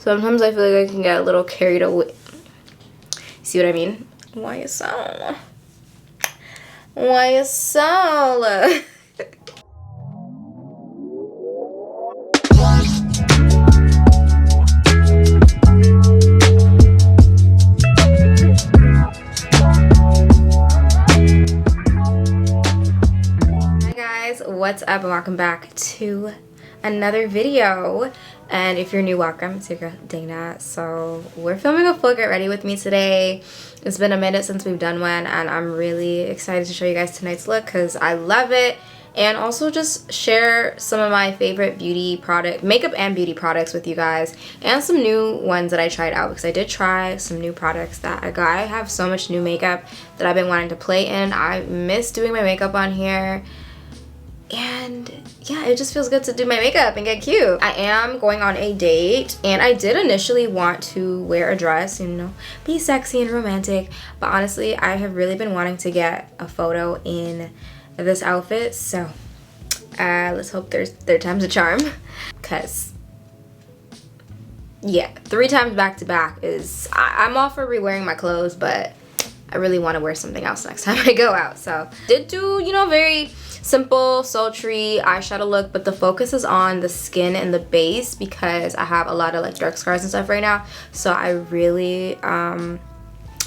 Sometimes I feel like I can get a little carried away. See what I mean? YSL. YSL. Hi guys, what's up and welcome back to another video. And if you're new, welcome. It's your girl Dana. So we're filming a full get ready with me today. It's been a minute since we've done one and I'm really excited to show you guys tonight's look because I love it, and also just share some of my favorite makeup and beauty products with you guys, and some new ones that I tried out because I did try some new products that I got. I have so much new makeup that I've been wanting to play in. I miss doing my makeup on here. And yeah, it just feels good to do my makeup and get cute. I am going on a date, and I did initially want to wear a dress, you know, be sexy and romantic, but honestly I have really been wanting to get a photo in this outfit, so let's hope third time's a charm, because yeah, 3 times back to back is I'm all for re-wearing my clothes, but I really want to wear something else next time I go out. So did do, you know, very simple sultry eyeshadow look, but the focus is on the skin and the base because I have a lot of like dark scars and stuff right now. So I really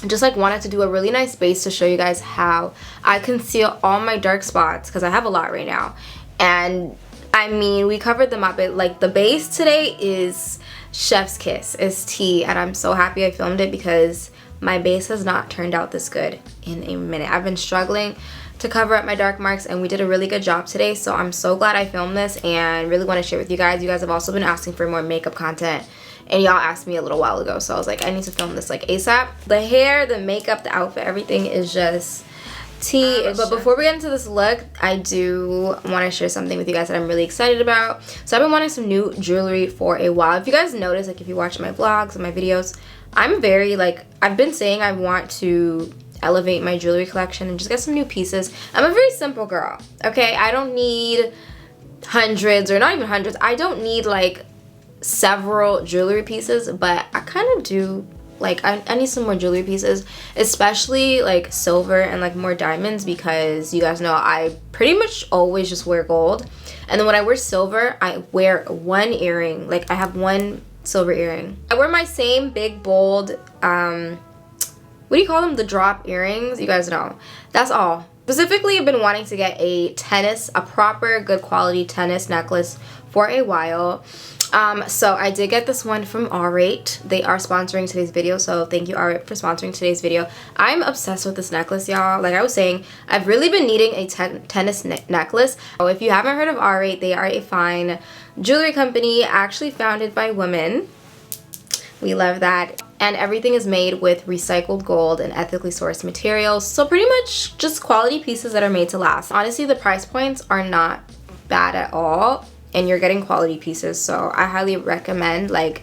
just like wanted to do a really nice base to show you guys how I conceal all my dark spots, because I have a lot right now. And I mean, we covered them up. Like the base today is chef's kiss, is tea, and I'm so happy I filmed it because my base has not turned out this good in a minute. I've been struggling to cover up my dark marks, and we did a really good job today, so I'm so glad I filmed this and really want to share with you guys. You guys have also been asking for more makeup content, and y'all asked me a little while ago, so I was like, I need to film this like ASAP. The hair, the makeup, the outfit, everything is just tea. But before we get into this look, I do want to share something with you guys that I'm really excited about. So I've been wanting some new jewelry for a while. If you guys notice, like if you watch my vlogs and my videos, I'm very like, I've been saying I want to elevate my jewelry collection and just get some new pieces. I'm a very simple girl, okay? I don't need hundreds, or not even hundreds. I don't need like several jewelry pieces, but I kind of do. Like I need some more jewelry pieces, especially like silver and like more diamonds, because you guys know I pretty much always just wear gold, and then when I wear silver I wear one earring. Like I have one silver earring. I wear my same big bold what do you call them, the drop earrings, you guys know. That's all. Specifically, I've been wanting to get a proper good quality tennis necklace for a while. So I did get this one from R8. They are sponsoring today's video, so thank you R8 for sponsoring today's video. I'm obsessed with this necklace, y'all. Like I was saying, I've really been needing a tennis necklace. So if you haven't heard of R8, they are a fine jewelry company actually founded by women. We love that. And everything is made with recycled gold and ethically sourced materials. So pretty much just quality pieces that are made to last. Honestly, the price points are not bad at all, and you're getting quality pieces. So I highly recommend. Like,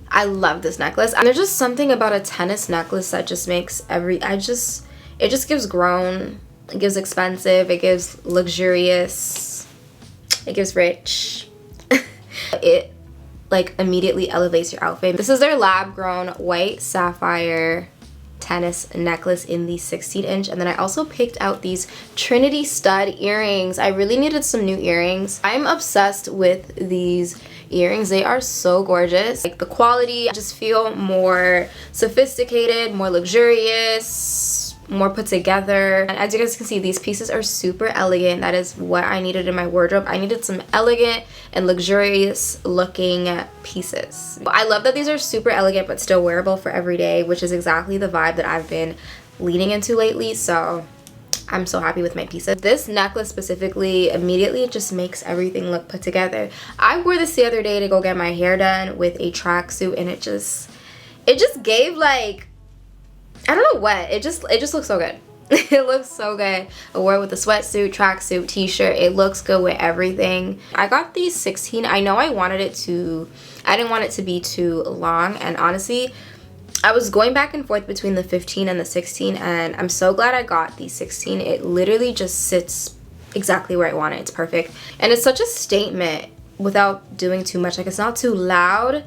I love this necklace. And there's just something about a tennis necklace that just makes it just gives grown, it gives expensive, it gives luxurious, it gives rich. It like immediately elevates your outfit. This is their lab grown white sapphire tennis necklace in the 16-inch, and then I also picked out these Trinity stud earrings. I really needed some new earrings. I'm obsessed with these earrings. They are so gorgeous. Like the quality, I just feel more sophisticated, more luxurious, more put together. And as you guys can see, these pieces are super elegant. That is what I needed in my wardrobe. I needed some elegant and luxurious looking pieces. I love that these are super elegant but still wearable for every day, which is exactly the vibe that I've been leaning into lately. So I'm so happy with my pieces. This necklace specifically immediately just makes everything look put together. I wore this the other day to go get my hair done with a tracksuit, and it just gave like, I don't know what, it just looks so good. It looks so good. I wore it with a sweatsuit, tracksuit, t-shirt. It looks good with everything. I got these 16. I know I didn't want it to be too long, and honestly I was going back and forth between the 15 and the 16, and I'm so glad I got the 16. It literally just sits exactly where I want it. It's perfect, and it's such a statement without doing too much. Like, it's not too loud,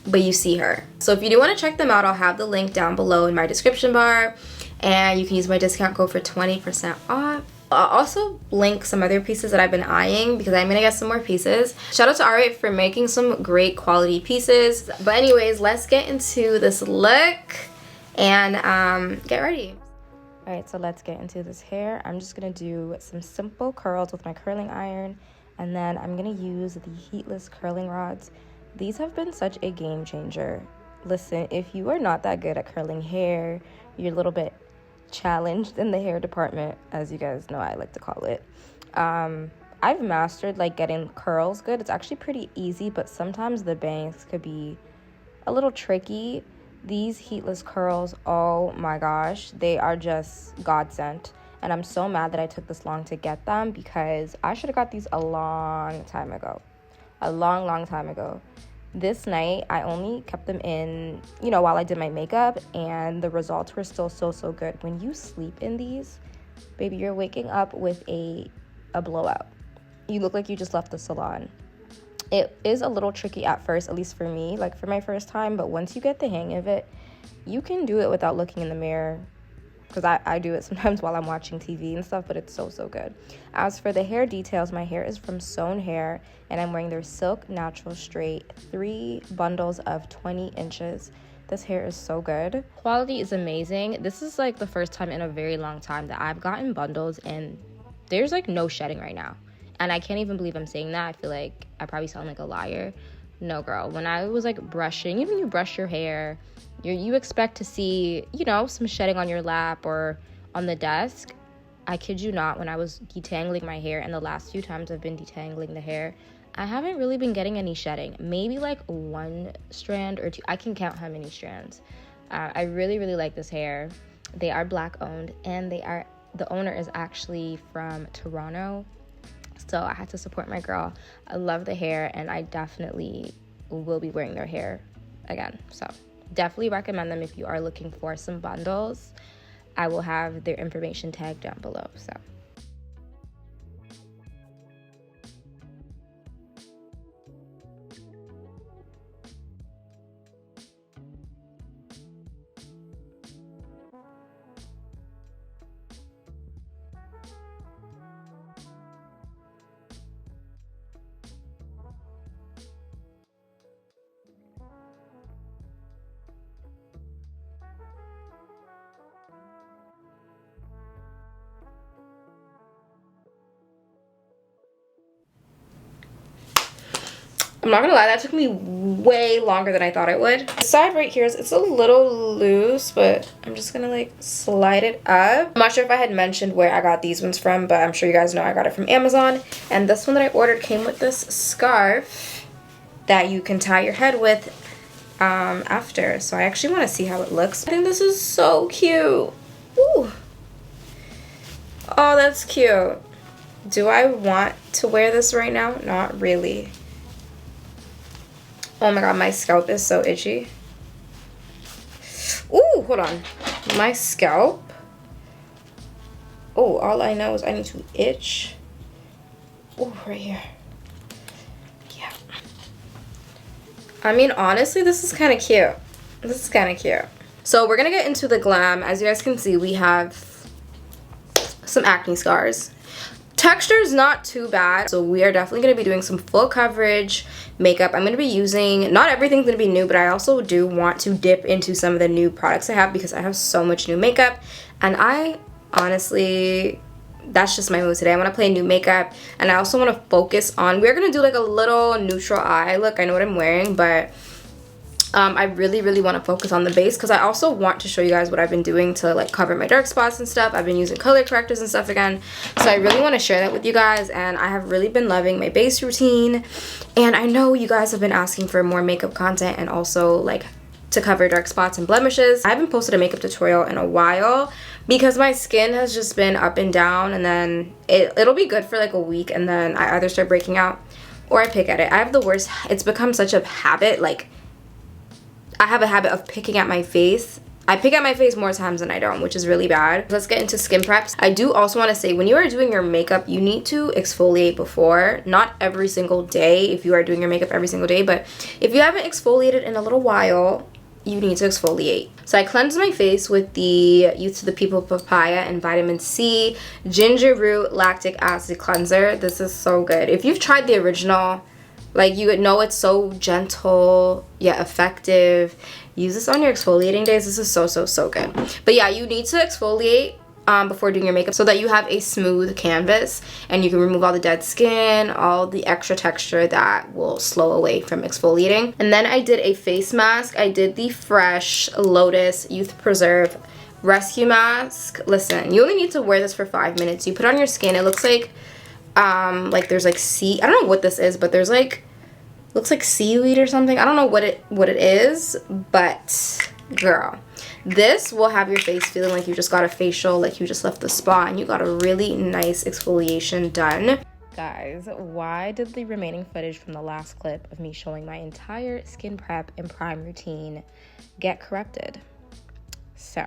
but you see her. So if you do want to check them out, I'll have the link down below in my description bar, and you can use my discount code for 20% off. I'll also link some other pieces that I've been eyeing because I'm gonna get some more pieces. Shout out to R8 for making some great quality pieces. But anyways, let's get into this look and get ready. All right, so let's get into this hair. I'm just gonna do some simple curls with my curling iron, and then I'm gonna use the heatless curling rods. These have been such a game changer. Listen, if you are not that good at curling hair, you're a little bit challenged in the hair department, as you guys know I like to call it. I've mastered like getting curls good. It's actually pretty easy, but sometimes the bangs could be a little tricky. These heatless curls, oh my gosh, they are just godsend. And I'm so mad that I took this long to get them because I should have got these a long time ago. A long time ago. This night, I only kept them in, you know, while I did my makeup, and the results were still so good. When you sleep in these, baby, you're waking up with a blowout. You look like you just left the salon. It is a little tricky at first, at least for me, like for my first time, but once you get the hang of it, you can do it without looking in the mirror. Because I do it sometimes while I'm watching TV and stuff, but it's so good. As for the hair details, my hair is from Sewn Hair, and I'm wearing their Silk Natural Straight 3 bundles of 20 inches. This hair is so good. Quality is amazing. This is like the first time in a very long time that I've gotten bundles, and there's like no shedding right now. And I can't even believe I'm saying that. I feel like I probably sound like a liar. No, girl. When I was like brushing, even you brush your hair, you expect to see, you know, some shedding on your lap or on the desk. I kid you not, when I was detangling my hair, and the last few times I've been detangling the hair, I haven't really been getting any shedding. Maybe like 1 strand or 2. I can count how many strands. I really like this hair. They are Black owned, and the owner is actually from Toronto. So I had to support my girl. I love the hair, and I definitely will be wearing their hair again. So definitely recommend them if you are looking for some bundles. I will have their information tagged down below. So I'm not gonna lie, that took me way longer than I thought it would. The side right here, it's a little loose, but I'm just gonna like slide it up. I'm not sure if I had mentioned where I got these ones from, but I'm sure you guys know I got it from Amazon. And this one that I ordered came with this scarf that you can tie your head with after. So I actually want to see how it looks. I think this is so cute. Ooh. Oh, that's cute. Do I want to wear this right now? Not really. Oh my god, my scalp is so itchy. Ooh, hold on. My scalp. Oh, all I know is I need to itch. Oh, right here. Yeah. I mean, honestly, this is kind of cute. This is kind of cute. So we're going to get into the glam. As you guys can see, we have some acne scars. Texture is not too bad, so we are definitely going to be doing some full coverage makeup. I'm going to be using, not everything's going to be new, but I also do want to dip into some of the new products I have because I have so much new makeup, and I honestly, that's just my mood today. I want to play new makeup, and I also want to focus on, we're going to do like a little neutral eye look. I know what I'm wearing, but I really want to focus on the base because I also want to show you guys what I've been doing to like cover my dark spots and stuff. I've been using color correctors and stuff again, so I really want to share that with you guys. And I have really been loving my base routine, and I know you guys have been asking for more makeup content and also like to cover dark spots and blemishes. I haven't posted a makeup tutorial in a while because my skin has just been up and down, and then it'll be good for like a week, and then I either start breaking out or I pick at it. I have the worst, it's become such a habit, like I have a habit of picking at my face I pick at my face more times than I don't, which is really bad. Let's get into skin preps. I do also want to say, when you are doing your makeup, you need to exfoliate before. Not every single day if you are doing your makeup every single day, but if you haven't exfoliated in a little while, you need to exfoliate. So I cleansed my face with the Youth to the People Papaya and Vitamin C Ginger Root Lactic Acid Cleanser. This is so good. If you've tried the original, like, you would know it's so gentle yet effective. Use this on your exfoliating days. This is so good. But yeah, you need to exfoliate before doing your makeup so that you have a smooth canvas and you can remove all the dead skin, all the extra texture that will slow away from exfoliating. And then I did a face mask. I did the Fresh Lotus Youth Preserve Rescue Mask. Listen, you only need to wear this for 5 minutes. You put it on your skin. It looks like there's like sea, I don't know what this is, but there's like, looks like seaweed or something. I don't know what it is, but girl, this will have your face feeling like you just got a facial, like you just left the spa and you got a really nice exfoliation done. Guys, why did the remaining footage from the last clip of me showing my entire skin prep and prime routine get corrupted? So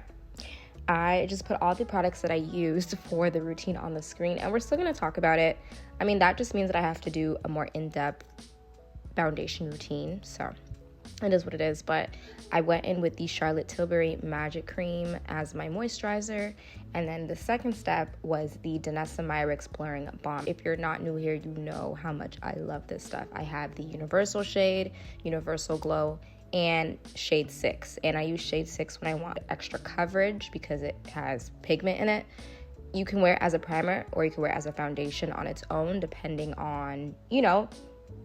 I just put all the products that I used for the routine on the screen, and we're still going to talk about it. I mean, that just means that I have to do a more in-depth foundation routine, so it is what it is. But I went in with the Charlotte Tilbury Magic Cream as my moisturizer, and then the second step was the Danessa Myricks Blurring Balm. If you're not new here, you know how much I love this stuff. I have the Universal shade, Universal Glow, and shade 6, and I use shade 6 when I want extra coverage because it has pigment in it. You can wear it as a primer or you can wear it as a foundation on its own, depending on, you know,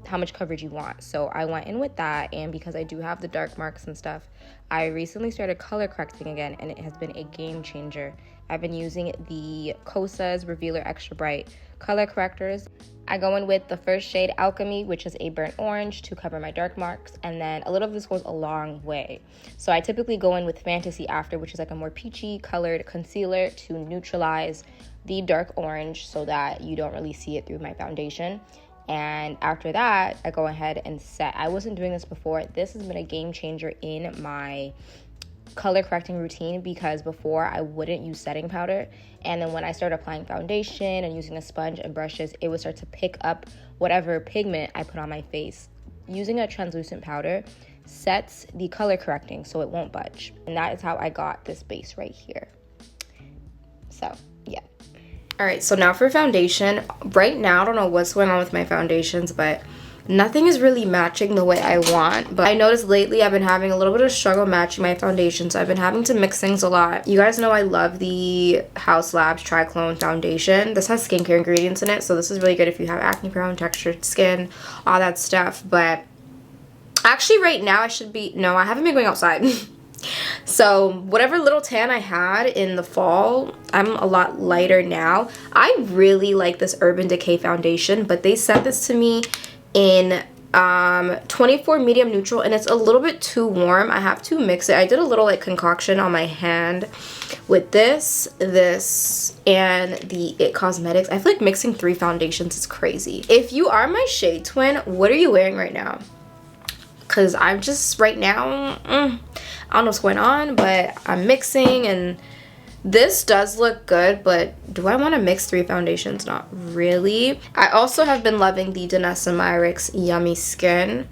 how much coverage you want. So I went in with that, and because I do have the dark marks and stuff, I recently started color correcting again, and it has been a game changer. I've been using the Kosas Revealer Extra Bright color correctors. I go in with the first shade, Alchemy, which is a burnt orange, to cover my dark marks, and then a little of this goes a long way. So I typically go in with Fantasy After, which is like a more peachy colored concealer to neutralize the dark orange so that you don't really see it through my foundation. And after that, I go ahead and set. I wasn't doing this before. This has been a game changer in my color correcting routine, because before I wouldn't use setting powder, and then when I started applying foundation and using a sponge and brushes, it would start to pick up whatever pigment I put on my face. Using a translucent powder sets the color correcting so it won't budge, and that is how I got this base right here. So yeah. All right, so now for foundation. Right now, I don't know what's going on with my foundations, but nothing is really matching the way I want. But I noticed lately I've been having a little bit of struggle matching my foundations. I've been having to mix things a lot. You guys know I love the House Labs Triclone foundation. This has skincare ingredients in it, so this is really good if you have acne prone, textured skin, all that stuff. But actually right now I haven't been going outside. So whatever little tan I had in the fall, I'm a lot lighter now. I really like this Urban Decay foundation, but they sent this to me in 24 medium neutral, and it's a little bit too warm. I have to mix it. I did a little like concoction on my hand with this, and the It Cosmetics. I feel like mixing 3 foundations is crazy. If you are my shade twin, what are you wearing right now? Because I'm just right now, I don't know what's going on, but I'm mixing, and this does look good, but do I want to mix 3 foundations? Not really. I also have been loving the Danessa Myricks Yummy Skin.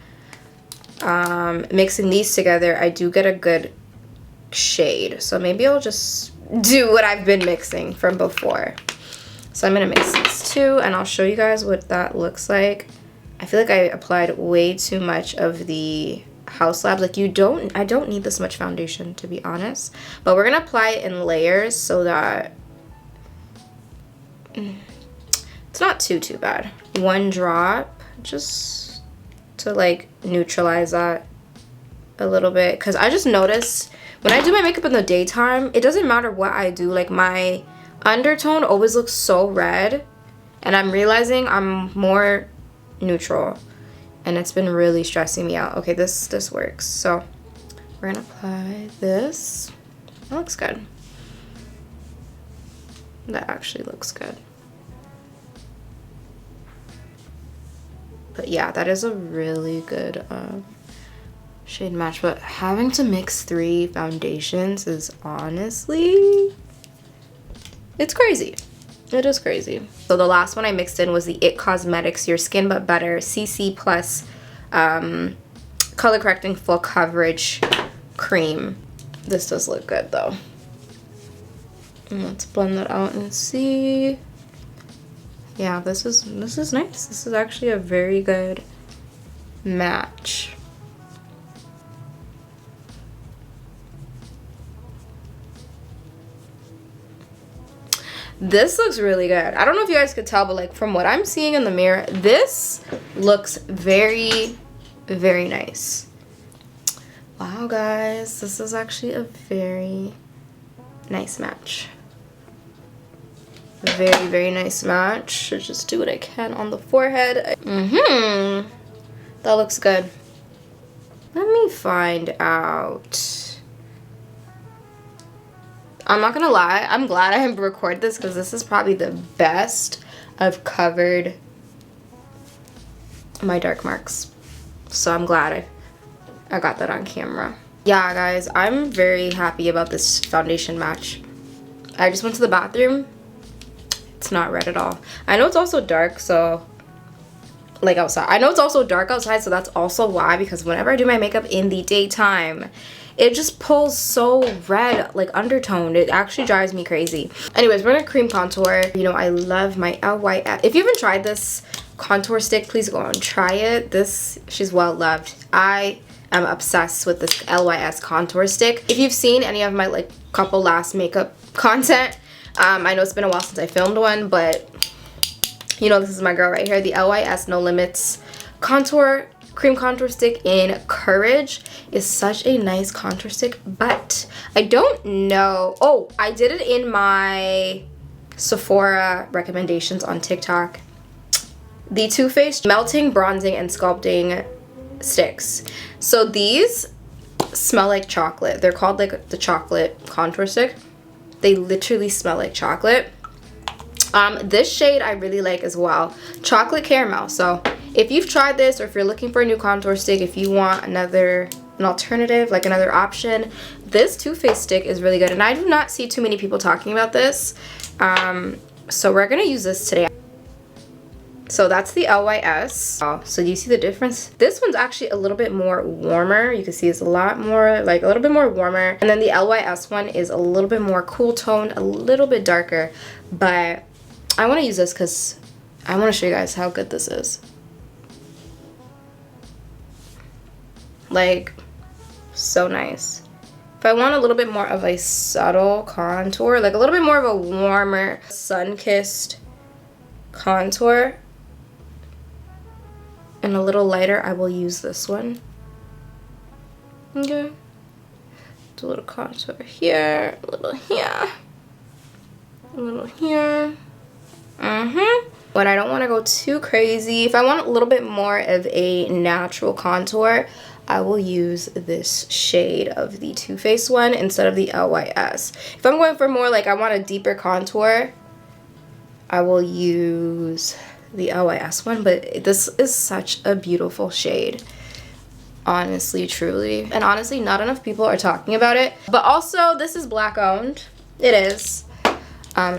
Mixing these together, I do get a good shade. So maybe I'll just do what I've been mixing from before. So I'm going to mix these 2, and I'll show you guys what that looks like. I feel like I applied way too much of the House Labs. Like, I don't need this much foundation, to be honest. But we're gonna apply it in layers so that it's not too bad. 1 drop, just to like neutralize that a little bit. Because I just noticed when I do my makeup in the daytime, it doesn't matter what I do. Like, my undertone always looks so red, and I'm realizing I'm more neutral, and it's been really stressing me out. Okay, this works. So we're gonna apply this. That looks good. That actually looks good. But yeah, that is a really good shade match, but having to mix 3 foundations is honestly, it's crazy. It is crazy. So the last one I mixed in was the It Cosmetics Your Skin But Better CC Plus Color Correcting Full Coverage Cream. This does look good though. And let's blend that out and see. Yeah, this is nice. This is actually a very good match. This looks really good. I don't know if you guys could tell, but like from what I'm seeing in the mirror, this looks very, very nice. Wow, guys, this is actually a very nice match. Very, very nice match. Just do what I can on the forehead. That looks good. Let me find out. I'm not gonna lie, I'm glad I recorded this because this is probably the best I've covered my dark marks. So I'm glad I got that on camera. Yeah, guys, I'm very happy about this foundation match. I just went to the bathroom. It's not red at all. I know it's also dark, so like outside. I know it's also dark outside, so that's also why, because whenever I do my makeup in the daytime, it just pulls so red, like undertoned. It actually drives me crazy. Anyways, we're gonna cream contour. You know, I love my LYS. If you haven't tried this contour stick, please go and try it. She's well loved. I am obsessed with this LYS contour stick. If you've seen any of my like couple last makeup content, I know it's been a while since I filmed one, but you know, this is my girl right here, the LYS No Limits cream contour stick in Courage. Is such a nice contour stick, but I don't know. Oh, I did it in my Sephora recommendations on TikTok. The Too Faced Melting, Bronzing, and Sculpting Sticks. So these smell like chocolate. They're called like the chocolate contour stick. They literally smell like chocolate. This shade I really like as well, Chocolate Caramel. So if you've tried this, or if you're looking for a new contour stick, if you want an alternative, like another option, this Too Faced stick is really good, and I do not see too many people talking about this. So we're gonna use this today. So that's the LYS. So you see the difference? This one's actually a little bit more warmer. You can see it's a lot more, like a little bit more warmer. And then the LYS one is a little bit more cool toned, a little bit darker. But I want to use this because I want to show you guys how good this is. Like, so nice. If I want a little bit more of a subtle contour, like a little bit more of a warmer, sun-kissed contour, and a little lighter, I will use this one. Okay. Do a little contour here, a little here, a little here. When I don't want to go too crazy, if I want a little bit more of a natural contour, I will use this shade of the Too Faced one instead of the LYS. If I'm going for more like I want a deeper contour, I will use the LYS one, but this is such a beautiful shade. Honestly, truly. And honestly, not enough people are talking about it. But also, this is Black owned. It is.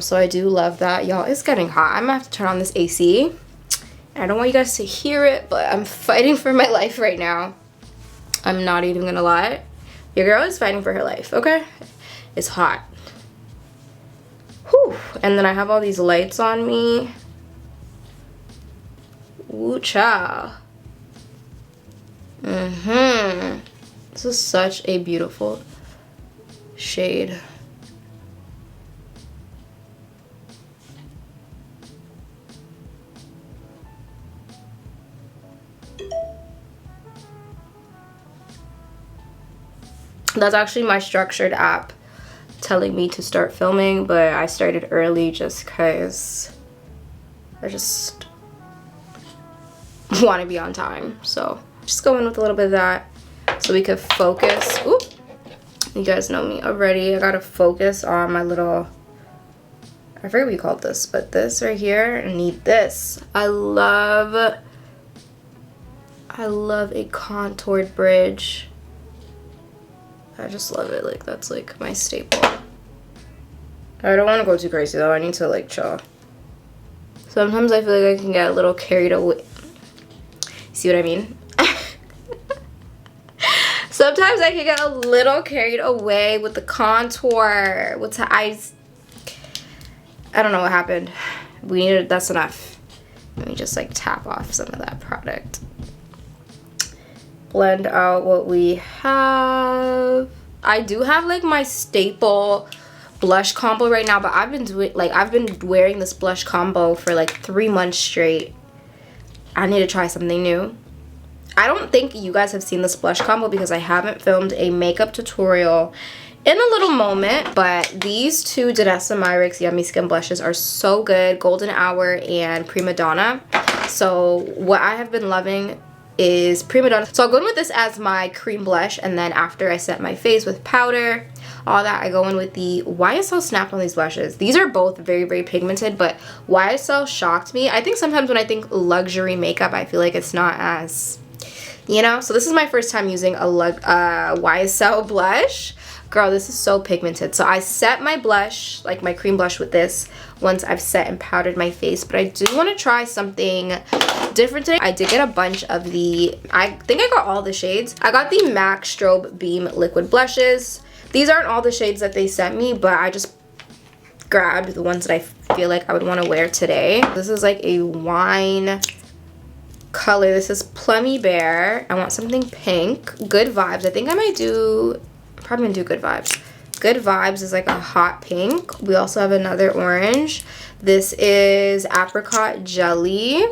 So I do love that. Y'all, it's getting hot. I'm gonna have to turn on this AC. I don't want you guys to hear it, but I'm fighting for my life right now. I'm not even gonna lie. Your girl is fighting for her life, okay? It's hot. Whew. And then I have all these lights on me. Woo child. This is such a beautiful shade. That's actually my structured app telling me to start filming, but I started early just because I just want to be on time. So just go in with a little bit of that so we could focus. Ooh, you guys know me already. I gotta focus on my little, I forget what you called this, but this right here, I need this. I love a contoured bridge. I just love it. Like, that's like my staple. I don't want to go too crazy though. I need to like chill. Sometimes I feel like I can get a little carried away. See what I mean? Sometimes I can get a little carried away with the contour. With the eyes. I don't know what happened. That's enough. Let me just like tap off some of that product. Blend out what we have. I do have like my staple blush combo right now, but I've been wearing this blush combo for like 3 months straight. I need to try something new. I don't think you guys have seen this blush combo because I haven't filmed a makeup tutorial in a little moment, but these two Danessa Myricks Yummy Skin blushes are so good. Golden Hour and Prima Donna. So what I have been loving is Prima Donna. So I'll go in with this as my cream blush, and then after I set my face with powder, all that, I go in with the YSL Snap on these blushes. These are both very, very pigmented, but YSL shocked me. I think sometimes when I think luxury makeup, I feel like it's not as, you know? So this is my first time using a YSL blush. Girl, this is so pigmented. So I set my blush, like my cream blush, with this once I've set and powdered my face. But I do want to try something different today. I did get a bunch of the, I think I got all the shades. I got the MAC Strobe Beam Liquid Blushes. These aren't all the shades that they sent me, but I just grabbed the ones that I feel like I would want to wear today. This is like a wine color. This is Plummy Bear. I want something pink. Good Vibes. I think I might do... probably gonna do Good Vibes. Good Vibes is like a hot pink. We also have another orange. This is Apricot Jelly.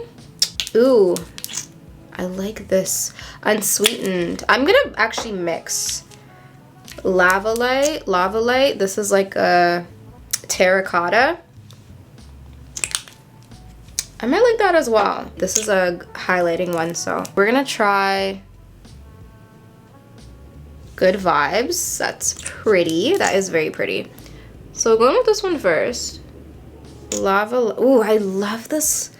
Ooh, I like this. Unsweetened. I'm gonna actually mix Lava Light. This is like a terracotta. I might like that as well. This is a highlighting one, so we're gonna try Good Vibes. That's pretty. That is very pretty. So going with this one first. Ooh, I love this.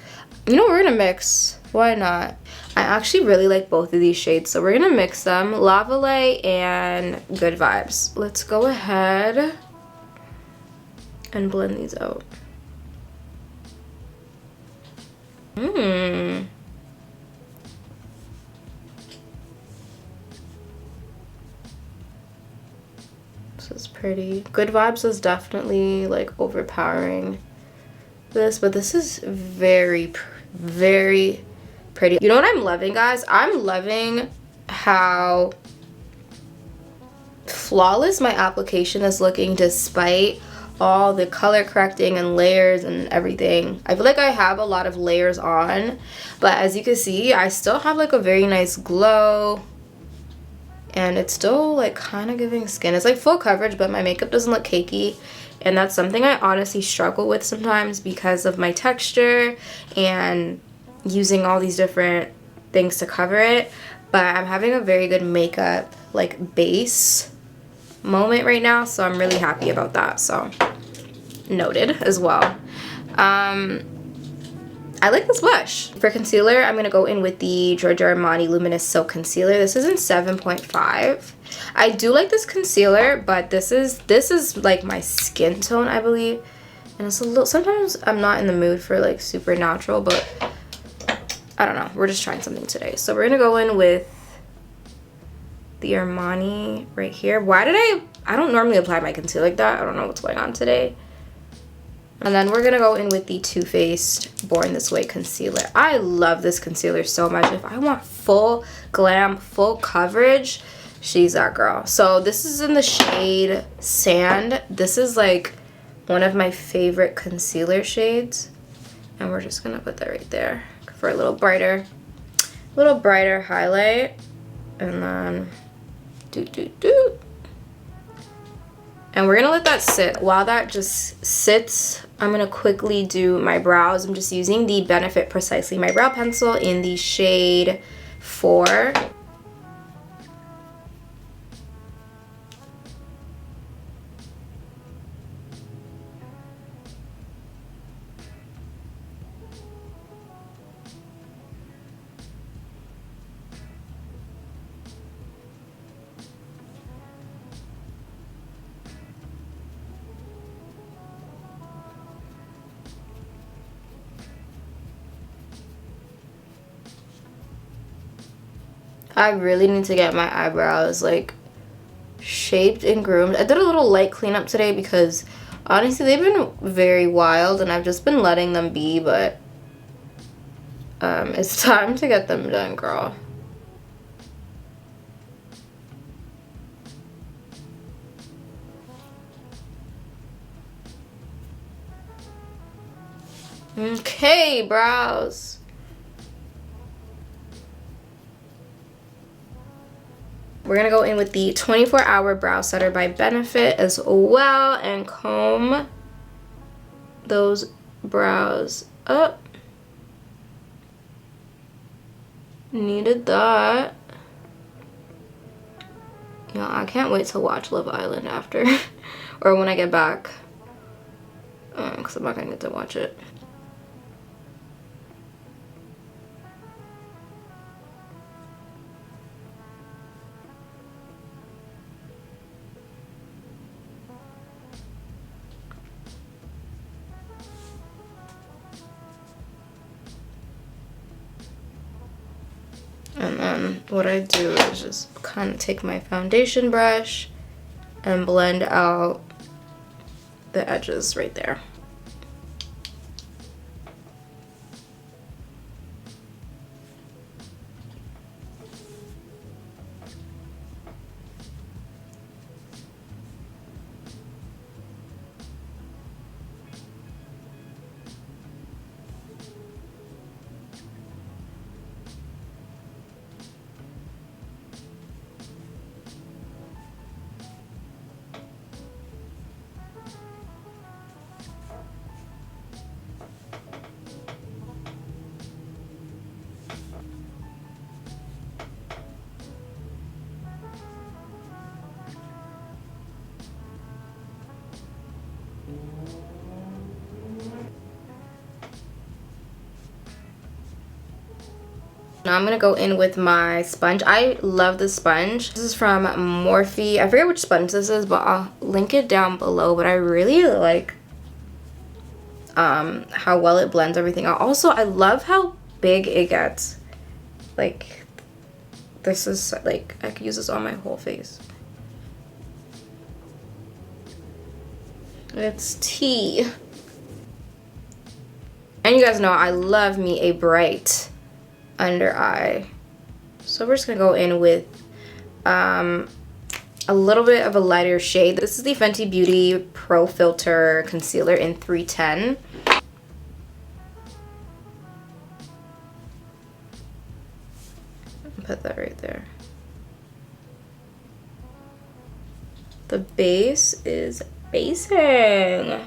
You know, we're gonna mix. Why not? I actually really like both of these shades, so we're gonna mix them. Lava Light and Good Vibes. Let's go ahead and blend these out. This is pretty. Good Vibes is definitely like overpowering this, but this is very, very pretty. You know what I'm loving, guys? I'm loving how flawless my application is looking despite all the color correcting and layers and everything. I feel like I have a lot of layers on, but as you can see, I still have like a very nice glow, and it's still like kind of giving skin. It's like full coverage, but my makeup doesn't look cakey, and that's something I honestly struggle with sometimes because of my texture and using all these different things to cover it. But I'm having a very good makeup like base moment right now, so I'm really happy about that. So noted as well. I like this blush. For concealer, I'm gonna go in with the Giorgio Armani Luminous Silk Concealer. This is in 7.5. I do like this concealer, but this is like my skin tone, I believe. And it's a little, sometimes I'm not in the mood for like super natural, but I don't know. We're just trying something today. So we're gonna go in with the Armani right here. Why did I don't normally apply my concealer like that. I don't know what's going on today. And then we're gonna go in with the Too Faced Born This Way concealer. I love this concealer so much. If I want full glam, full coverage, she's that girl. So this is in the shade Sand. This is like one of my favorite concealer shades. And we're just gonna put that right there for a little brighter highlight. And then and we're gonna let that sit. While that just sits, I'm gonna quickly do my brows. I'm just using the Benefit Precisely My Brow Pencil in the shade 4. I really need to get my eyebrows like shaped and groomed. I did a little light cleanup today because honestly they've been very wild and I've just been letting them be, but it's time to get them done, girl. Okay, brows. We're gonna go in with the 24-hour brow setter by Benefit as well and comb those brows up. Needed that. Yeah, I can't wait to watch Love Island after or when I get back, because I'm not gonna get to watch it. And then what I do is just kind of take my foundation brush and blend out the edges right there. Now I'm gonna go in with my sponge. I love this sponge. This is from Morphe. I forget which sponge this is, but I'll link it down below. But I really like how well it blends everything out. Also, I love how big it gets. Like, this is like, I could use this on my whole face. It's tea. And you guys know I love me a bright under eye, so we're just gonna go in with a little bit of a lighter shade. This is the Fenty Beauty Pro Filter Concealer in 310. Put that right there. The base is basing.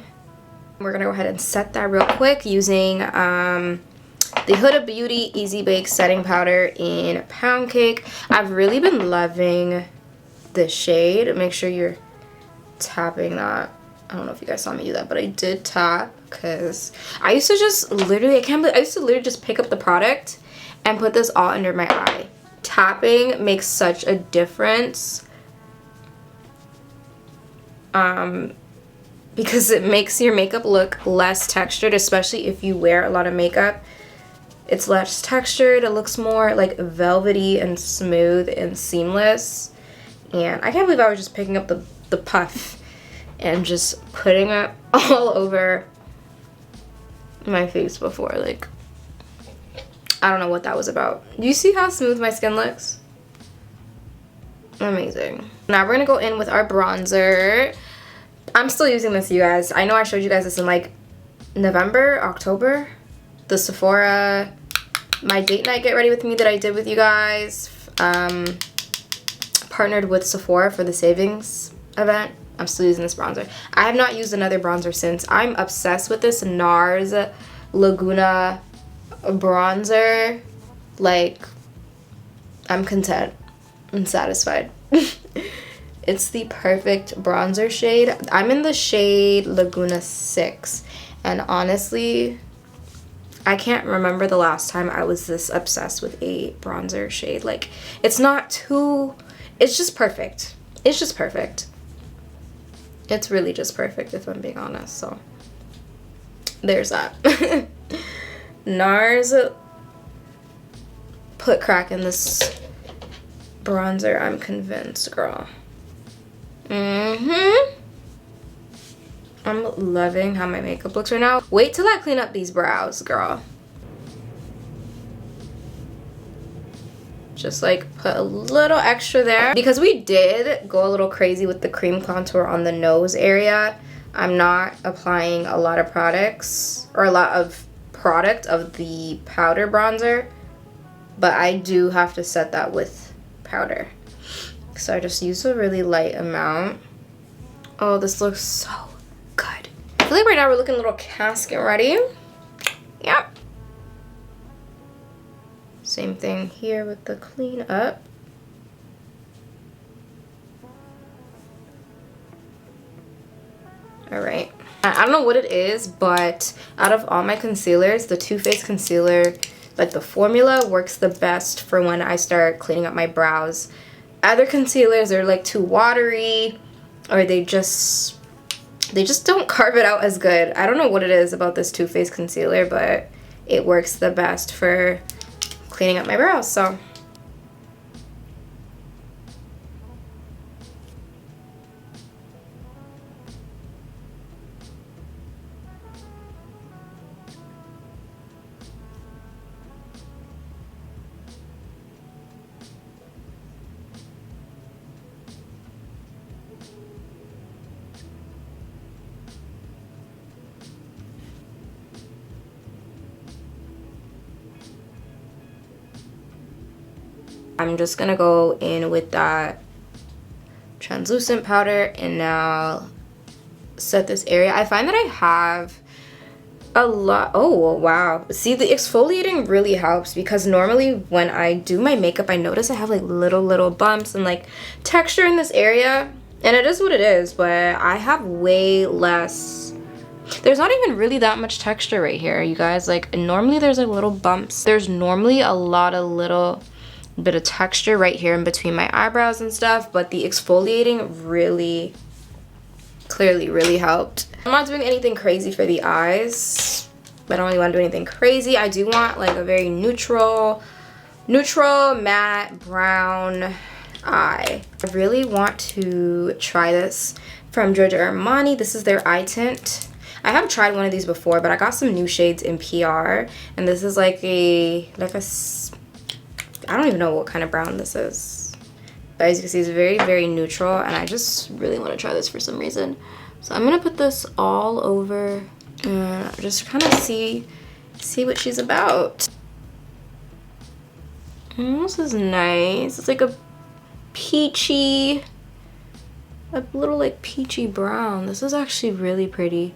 We're gonna go ahead and set that real quick using the Huda Beauty Easy Bake Setting Powder in Pound Cake. I've really been loving this shade. Make sure you're tapping that. I don't know if you guys saw me do that, but I did tap because I used to just literally, I used to literally just pick up the product and put this all under my eye. Tapping makes such a difference because it makes your makeup look less textured, especially if you wear a lot of makeup. It's less textured, it looks more like velvety and smooth and seamless. And I can't believe I was just picking up the puff and just putting it all over my face before. Like, I don't know what that was about. Do you see how smooth my skin looks? Amazing. Now we're gonna go in with our bronzer. I'm still using this, you guys. I know I showed you guys this in like November, October. The Sephora, my date night get ready with me that I did with you guys. Partnered with Sephora for the savings event. I'm still using this bronzer. I have not used another bronzer since. I'm obsessed with this NARS Laguna bronzer. Like, I'm content. I'm satisfied. It's the perfect bronzer shade. I'm in the shade Laguna 6. And honestly, I can't remember the last time I was this obsessed with a bronzer shade. Like, it's not too, it's just perfect. It's just perfect. It's really just perfect if I'm being honest. So there's that. NARS put crack in this bronzer, I'm convinced, girl. I'm loving how my makeup looks right now. Wait till I clean up these brows, girl. Just like put a little extra there. Because we did go a little crazy with the cream contour on the nose area, I'm not applying a lot of products or a lot of product of the powder bronzer, but I do have to set that with powder. So I just use a really light amount. Oh, this looks so good. I feel like right now we're looking a little casket ready. Yep. Same thing here with the clean up. All right. I don't know what it is, but out of all my concealers, the Too Faced concealer, like the formula, works the best for when I start cleaning up my brows. Other concealers are like too watery, or they just don't carve it out as good. I don't know what it is about this Too Faced concealer, but it works the best for cleaning up my brows. So I'm just gonna go in with that translucent powder and now set this area. I find that I have a lot. Oh wow, see, the exfoliating really helps, because normally when I do my makeup I notice I have like little bumps and like texture in this area, and it is what it is, but I have way less. There's not even really that much texture right here, you guys. Like normally there's like little bumps. There's normally a lot of little bit of texture right here in between my eyebrows and stuff, but the exfoliating really clearly really helped. I'm not doing anything crazy for the eyes. I don't really want to do anything crazy. I do want like a very neutral matte brown eye. I really want to try this from Giorgio Armani. This is their eye tint. I have tried one of these before, but I got some new shades in PR, and this is like a I don't even know what kind of brown this is, but as you can see, it's very neutral, and I just really want to try this for some reason. So I'm gonna put this all over and just kind of see what she's about. This is nice. It's like a little like peachy brown. This is actually really pretty.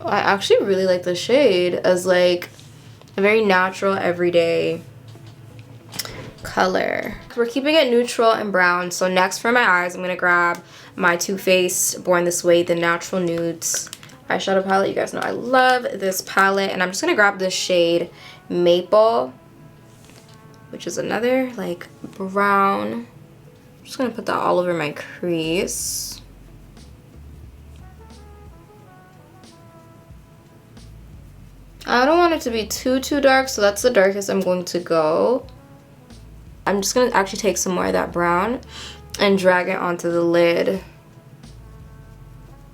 I actually really like the shade as like a very natural everyday color. We're keeping it neutral and brown. So next for my eyes, I'm gonna grab my Too Faced Born This Way, the Natural Nudes eyeshadow palette. You guys know I love this palette, and I'm just gonna grab this shade Maple, which is another like brown. I'm just gonna put that all over my crease. I don't want it to be too dark, so that's the darkest I'm going to go. I'm just gonna actually take some more of that brown and drag it onto the lid.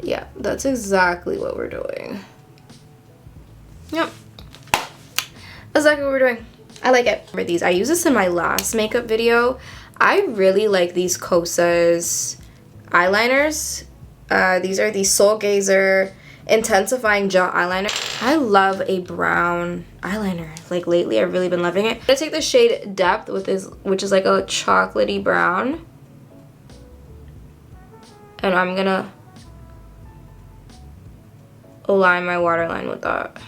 Yeah, that's exactly what we're doing. Yep, exactly what we're doing. I like it. For these, I used this in my last makeup video. I really like these Kosas eyeliners. These are the Soul Gazer Intensifying Gel Eyeliner. I love a brown eyeliner. Like lately, I've really been loving it. I'm gonna take the shade Depth with this, which is like a chocolatey brown, and I'm gonna align my waterline with that.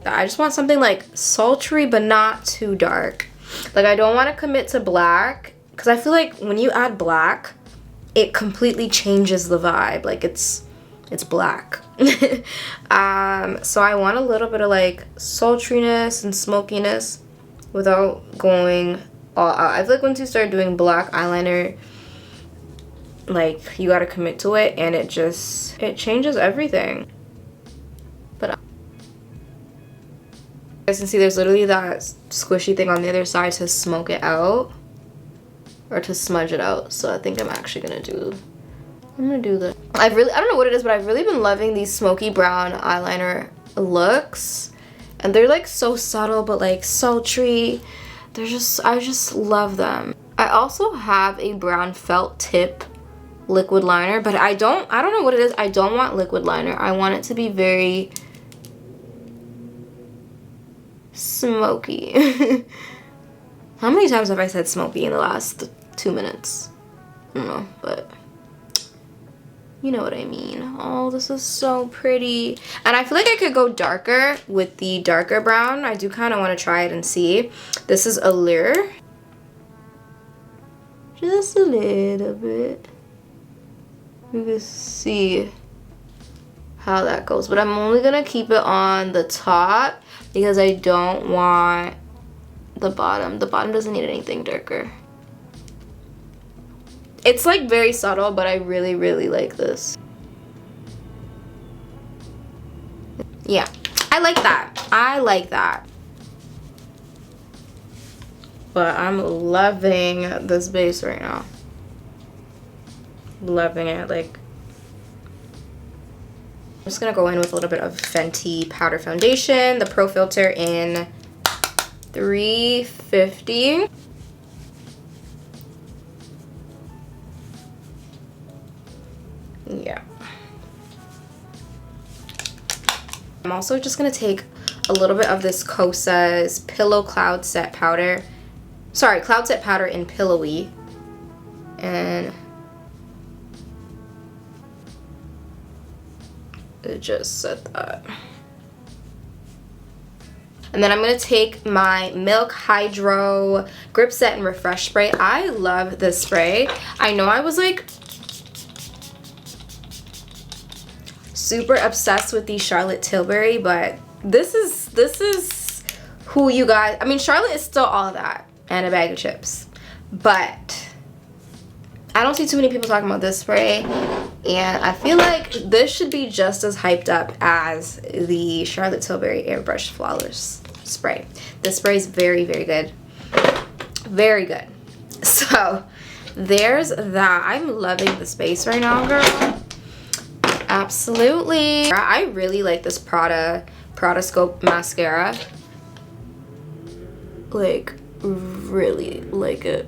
I just want something like sultry but not too dark. Like I don't want to commit to black, because I feel like when you add black, it completely changes the vibe. Like it's it's black. So I want a little bit of like sultriness and smokiness without going all out. I feel like once you start doing black eyeliner, like you gotta commit to it, and it changes everything. But you guys can see there's literally that squishy thing on the other side to smoke it out or to smudge it out. So I think I'm actually gonna do this. I don't know what it is, but I've really been loving these smoky brown eyeliner looks, and they're like so subtle but like sultry. I just love them. I also have a brown felt tip liquid liner, but I don't know what it is. I don't want liquid liner. I want it to be very smoky. How many times have I said smoky in the last 2 minutes? I don't know, but you know what I mean. Oh, this is so pretty. And I feel like I could go darker with the darker brown. I do kind of want to try it and see. This is Allure. Just a little bit. You can see how that goes. But I'm only going to keep it on the top because I don't want the bottom. The bottom doesn't need anything darker. It's like very subtle, but I really, really like this. Yeah, I like that. I like that. But I'm loving this base right now. Loving it. Like, I'm just gonna go in with a little bit of Fenty powder foundation, the Pro Filter in 350. Yeah. I'm also just gonna take a little bit of this Kosas Pillow Cloud Set powder. Sorry, Cloud Set powder in Pillowy. And it just said that. And then I'm gonna take my Milk Hydro Grip Set and Refresh Spray. I love this spray. I know I was like super obsessed with the Charlotte Tilbury, but this is who you guys, I mean, Charlotte is still all of that and a bag of chips, but I don't see too many people talking about this spray, and I feel like this should be just as hyped up as the Charlotte Tilbury Airbrush Flawless spray. This spray is very, very good. Very good. So there's that. I'm loving the space right now, girl. Absolutely. I really like this Prada Scope mascara. Like, really like it.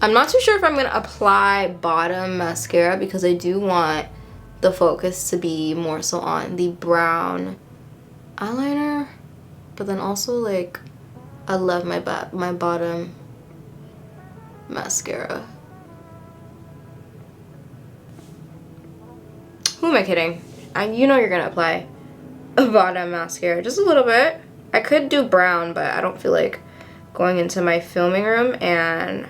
I'm not too sure if I'm gonna apply bottom mascara because I do want the focus to be more so on the brown eyeliner, but then also like I love my bottom mascara. Who am I kidding? You know you're gonna apply a bottom mascara, just a little bit. I could do brown, but I don't feel like going into my filming room and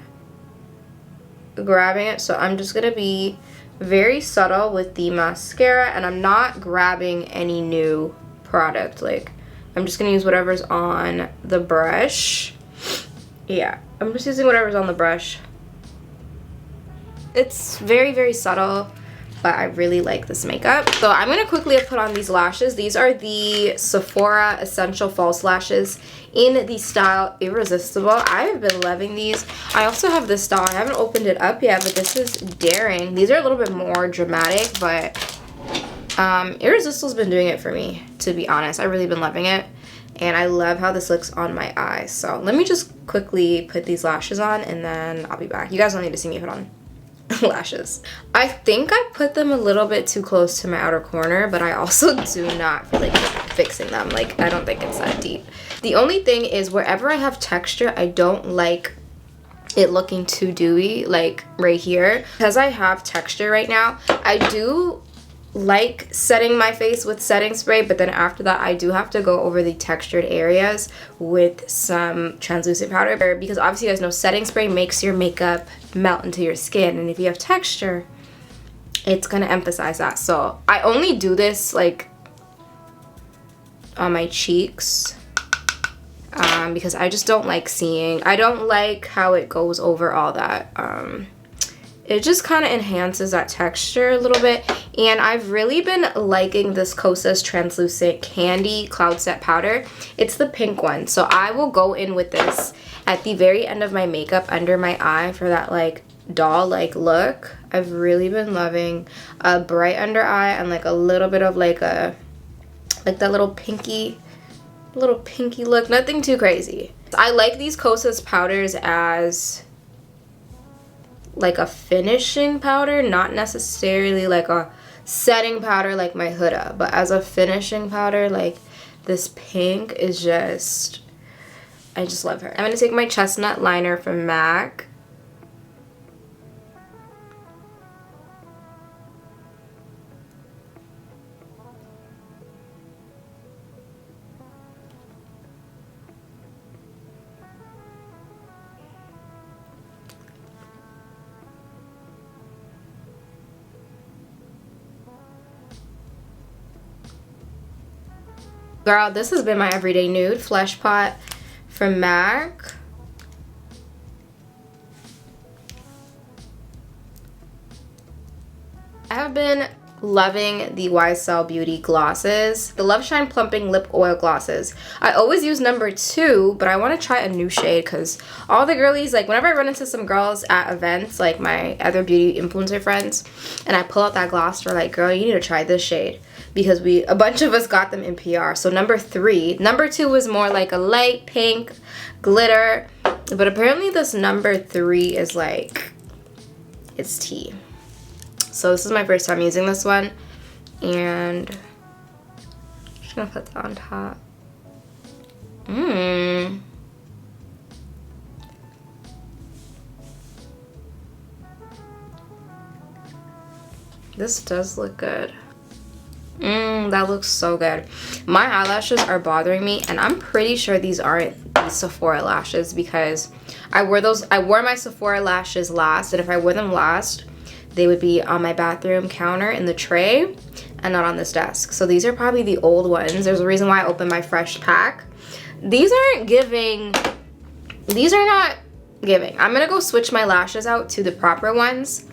grabbing it, so I'm just gonna be very subtle with the mascara, and I'm not grabbing any new product. Like, I'm just gonna use whatever's on the brush. Yeah, I'm just using whatever's on the brush. It's very, very subtle, but I really like this makeup. So I'm gonna quickly put on these lashes. These are the Sephora Essential False Lashes in the style Irresistible. I've been loving these. I also have this style. I haven't opened it up yet, but this is Daring. These are a little bit more dramatic, but Irresistible's been doing it for me, to be honest. I've really been loving it, and I love how this looks on my eyes. So let me just quickly put these lashes on, and then I'll be back. You guys don't need to see me put on lashes. I think I put them a little bit too close to my outer corner, but I also do not feel like fixing them. Like, I don't think it's that deep. The only thing is, wherever I have texture, I don't like it looking too dewy, like right here. Because I have texture right now, I do like setting my face with setting spray, but then after that I do have to go over the textured areas with some translucent powder, because obviously you guys know setting spray makes your makeup melt into your skin, and if you have texture, it's gonna emphasize that. So I only do this like on my cheeks, because I just don't like I don't like how it goes over all that. It just kind of enhances that texture a little bit. And I've really been liking this Kosas Translucent Candy Cloud Set Powder. It's the pink one. So I will go in with this at the very end of my makeup under my eye for that like doll-like look. I've really been loving a bright under eye and like a little bit of like that little pinky look. Nothing too crazy. I like these Kosas powders as like a finishing powder, not necessarily like a setting powder like my Huda, but as a finishing powder, like this pink is just, I just love her. I'm gonna take my chestnut liner from MAC. Girl, this has been my everyday nude, Flesh Pot from MAC. I have been loving the YSL Beauty glosses, the Love Shine Plumping Lip Oil glosses. I always use number 2, but I want to try a new shade because all the girlies, like whenever I run into some girls at events, like my other beauty influencer friends, and I pull out that gloss, they're like, girl, you need to try this shade. Because a bunch of us got them in PR. So number 3. Number 2 was more like a light pink glitter. But apparently this number 3 is like, it's tea. So this is my first time using this one. And I'm just gonna put that on top. This does look good. That looks so good. My eyelashes are bothering me, and I'm pretty sure these aren't these Sephora lashes, because I wore my Sephora lashes last, and if I wore them last, they would be on my bathroom counter in the tray and not on this desk. So these are probably the old ones. There's a reason why I opened my fresh pack. These aren't giving. These are not giving. I'm gonna go switch my lashes out to the proper ones.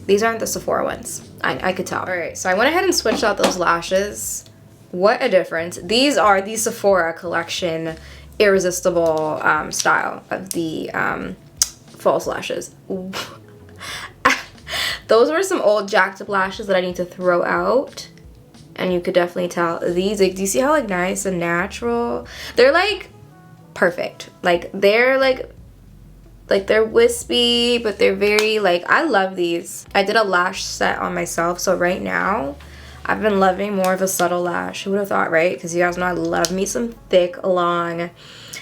These aren't the Sephora ones. I could tell. All right, so I went ahead and switched out those lashes. What a difference. These are the Sephora collection irresistible style of the false lashes. Those were some old jacked up lashes that I need to throw out. And you could definitely tell these, like, do you see how like nice and natural? They're like perfect. Like they're they're wispy, but they're very like, I love these. I did a lash set on myself, so right now I've been loving more of a subtle lash. Who would have thought, right? Because you guys know I love me some thick, long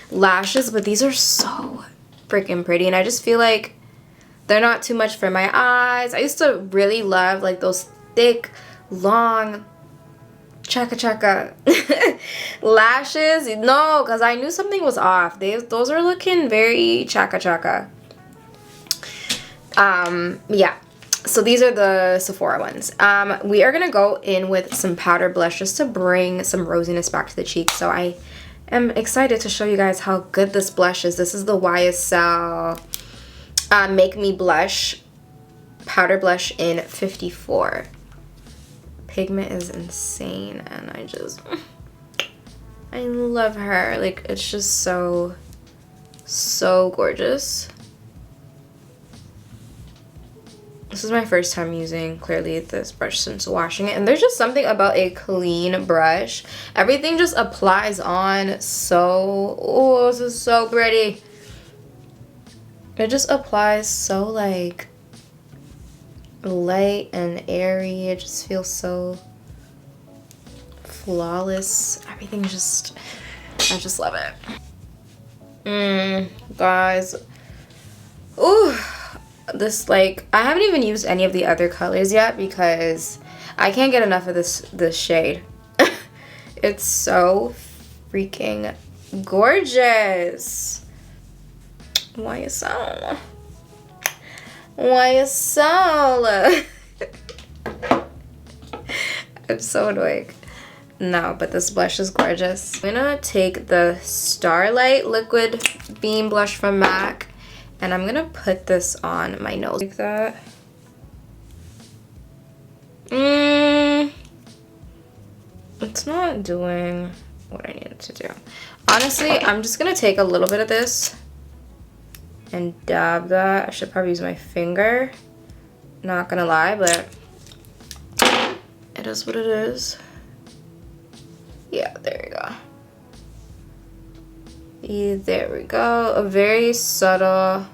lashes, but these are so freaking pretty, and I just feel like they're not too much for my eyes. I used to really love like those thick, long chaka lashes. No, because I knew something was off. Those are looking very chaka. Yeah, so these are the Sephora ones. We are gonna go in with some powder blush just to bring some rosiness back to the cheeks. So I am excited to show you guys how good this blush is. This is the YSL Make Me Blush powder blush in 54. Pigment is insane, and I love her. Like, it's just so gorgeous. This is my first time using, clearly, this brush since washing it, and there's just something about a clean brush. Everything just applies on so, oh, this is so pretty. It just applies so like light and airy. It just feels so flawless. Everything just, I just love it. Guys, ooh, this, like, I haven't even used any of the other colors yet because I can't get enough of this shade. It's so freaking gorgeous. YSL. YSL. I'm so annoying. No, but this blush is gorgeous. I'm gonna take the Starlight Liquid Beam Blush from MAC, and I'm gonna put this on my nose like that. It's not doing what I need it to do. Honestly, I'm just gonna take a little bit of this and dab that. I should probably use my finger. Not gonna lie, but it is what it is. Yeah, there you go. Yeah, there we go. A very subtle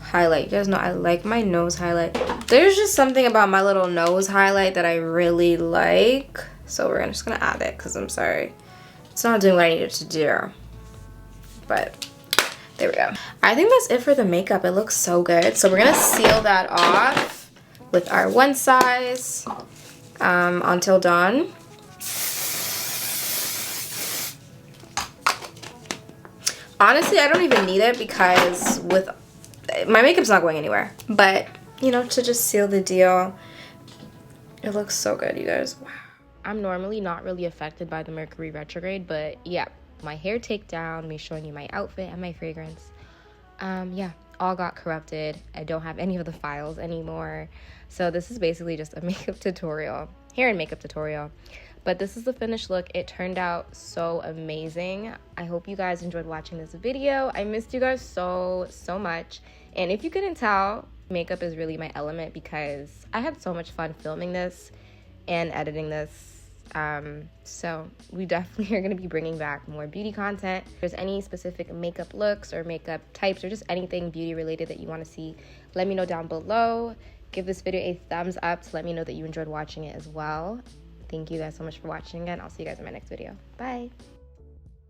highlight. You guys know I like my nose highlight. There's just something about my little nose highlight that I really like. So we're just gonna add it because I'm sorry. It's not doing what I needed to do. But there we go. I think that's it for the makeup. It looks so good. So we're gonna seal that off with our one size until dawn. Honestly, I don't even need it because with my makeup's not going anywhere. But, you know, to just seal the deal, it looks so good, you guys. Wow. I'm normally not really affected by the Mercury retrograde, but yeah, my hair takedown, me showing you my outfit and my fragrance, yeah, all got corrupted. I don't have any of the files anymore. So this is basically just a makeup tutorial, hair and makeup tutorial. But this is the finished look. It turned out so amazing. I hope you guys enjoyed watching this video. I missed you guys so much. And if you couldn't tell, makeup is really my element because I had so much fun filming this and editing this. So we definitely are going to be bringing back more beauty content. If there's any specific makeup looks or makeup types or just anything beauty related that you want to see, let me know down below. Give this video a thumbs up to let me know that you enjoyed watching it as well. Thank you guys so much for watching, and I'll see you guys in my next video. Bye.